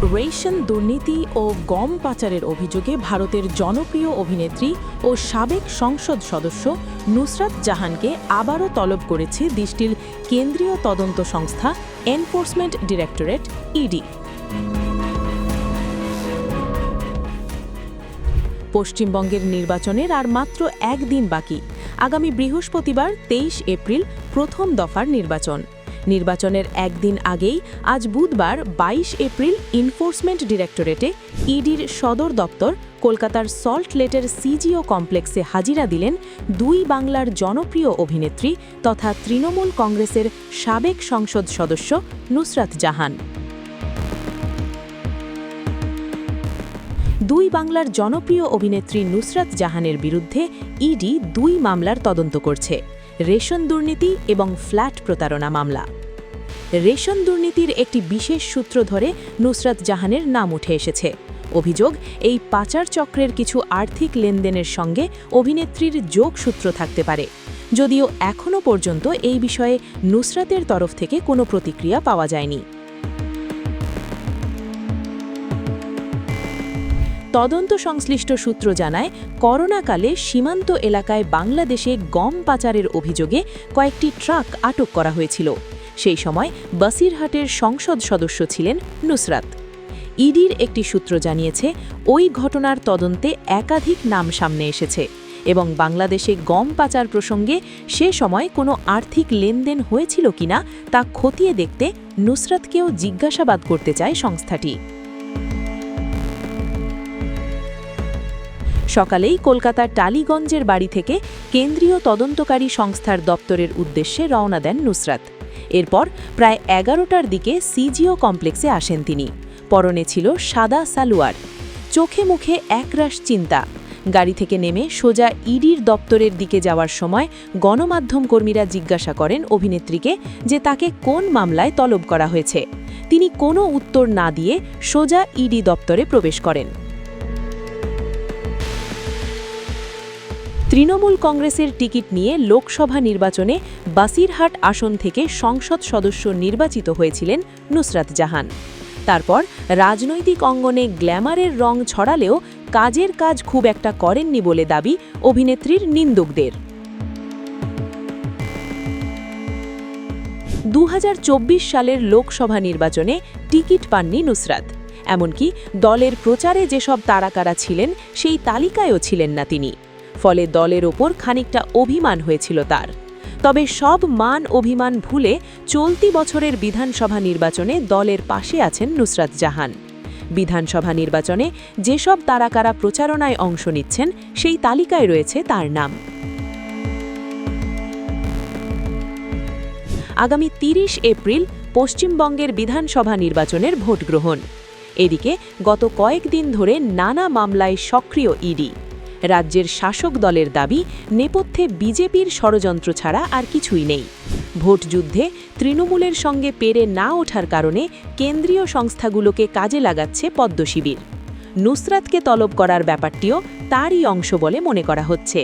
Ration দুর্নীতি ও গম পাচারের অভিযোগে ভারতের জনপ্রিয় অভিনেত্রী ও সাবেক সংসদ সদস্য নুসরাত জাহানকে আবারও তলব করেছে দেশটির কেন্দ্রীয় তদন্ত সংস্থা এনফোর্সমেন্ট ডিরেক্টরেট ইডি। পশ্চিমবঙ্গের নির্বাচনের আর মাত্র একদিন বাকি। আগামী বৃহস্পতিবার ২৩ এপ্রিল প্রথম দফার নির্বাচনের একদিন আগেই আজ বুধবার ২২ এপ্রিল এনফোর্সমেন্ট ডিরেক্টরেটে ইডির সদর দপ্তর কলকাতার সল্ট লেকের সিজিও কমপ্লেক্সে হাজিরা দিলেন দুই বাংলার জনপ্রিয় অভিনেত্রী তথা তৃণমূল কংগ্রেসের সাবেক সংসদ সদস্য নুসরাত জাহান। দুই বাংলার জনপ্রিয় অভিনেত্রী নুসরাত জাহানের বিরুদ্ধে ইডি দুই মামলার তদন্ত করছে, রেশন দুর্নীতি এবং ফ্ল্যাট প্রতারণা মামলা। রেশন দুর্নীতির একটি বিশেষ সূত্র ধরে নুসরাত জাহানের নাম উঠে এসেছে। অভিযোগ, এই পাচার চক্রের কিছু আর্থিক লেনদেনের সঙ্গে অভিনেত্রীর যোগসূত্র থাকতে পারে, যদিও এখনও পর্যন্ত এই বিষয়ে নুসরাতের তরফ থেকে কোনো প্রতিক্রিয়া পাওয়া যায়নি। তদন্ত সংশ্লিষ্ট সূত্র জানায়, করোনাকালে সীমান্ত এলাকায় বাংলাদেশে গম পাচারের অভিযোগে কয়েকটি ট্রাক আটক করা হয়েছিল। সেই সময় বসিরহাটের সংসদ সদস্য ছিলেন নুসরাত। ইডির একটি সূত্র জানিয়েছে, ওই ঘটনার তদন্তে একাধিক নাম সামনে এসেছে এবং বাংলাদেশে গম পাচার প্রসঙ্গে সে সময় কোনো আর্থিক লেনদেন হয়েছিল কিনা তা খতিয়ে দেখতে নুসরাতকেও জিজ্ঞাসাবাদ করতে চায় সংস্থাটি। সকালেই কলকাতার টালিগঞ্জের বাড়ি থেকে কেন্দ্রীয় তদন্তকারী সংস্থার দপ্তরের উদ্দেশ্যে রওনা দেন নুসরাত। এরপর প্রায় ১১টার দিকে সিজিও কমপ্লেক্সে আসেন তিনি। পরনে ছিল সাদা সালোয়ার, চোখে মুখে একরাশ চিন্তা। গাড়ি থেকে নেমে সোজা ইডির দপ্তরের দিকে যাওয়ার সময় গণমাধ্যম কর্মীরা জিজ্ঞাসা করেন অভিনেত্রীকে যে তাকে কোন মামলায় তলব করা হয়েছে। তিনি কোনো উত্তর না দিয়ে সোজা ইডি দপ্তরে প্রবেশ করেন। তৃণমূল কংগ্রেসের টিকিট নিয়ে লোকসভা নির্বাচনে বাসিরহাট আসন থেকে সংসদ সদস্য নির্বাচিত হয়েছিলেন নুসরাত জাহান। তারপর রাজনৈতিক অঙ্গনে গ্ল্যামারের রং ছড়ালেও কাজের কাজ খুব একটা করেননি বলে দাবি অভিনেত্রীর নিন্দুকদের। ২০২৪ সালের লোকসভা নির্বাচনে টিকিট পাননি নুসরাত। এমনকি দলের প্রচারে যেসব তারকারা ছিলেন সেই তালিকায়ও ছিলেন না তিনি। ফলে দলের ওপর খানিকটা অভিমান হয়েছিল তার। তবে সব মান অভিমান ভুলে চলতি বছরের বিধানসভা নির্বাচনে দলের পাশে আছেন নুসরাত জাহান। বিধানসভা নির্বাচনে যেসব তারকারা প্রচারণায় অংশ নিচ্ছেন সেই তালিকায় রয়েছে তার নাম। আগামী ৩০ এপ্রিল পশ্চিমবঙ্গের বিধানসভা নির্বাচনের ভোট গ্রহণ। এদিকে গত কয়েকদিন ধরে নানা মামলায় সক্রিয় ইডি। রাজ্যের শাসক দলের দাবি, নেপথ্যে বিজেপির ষড়যন্ত্র ছাড়া আর কিছুই নেই। ভোট যুদ্ধে তৃণমূলের সঙ্গে পেরে না ওঠার কারণে কেন্দ্রীয় সংস্থাগুলোকে কাজে লাগাচ্ছে পদ্ম শিবির। নুসরাতকে তলব করার ব্যাপারটিও তারই অংশ বলে মনে করা হচ্ছে।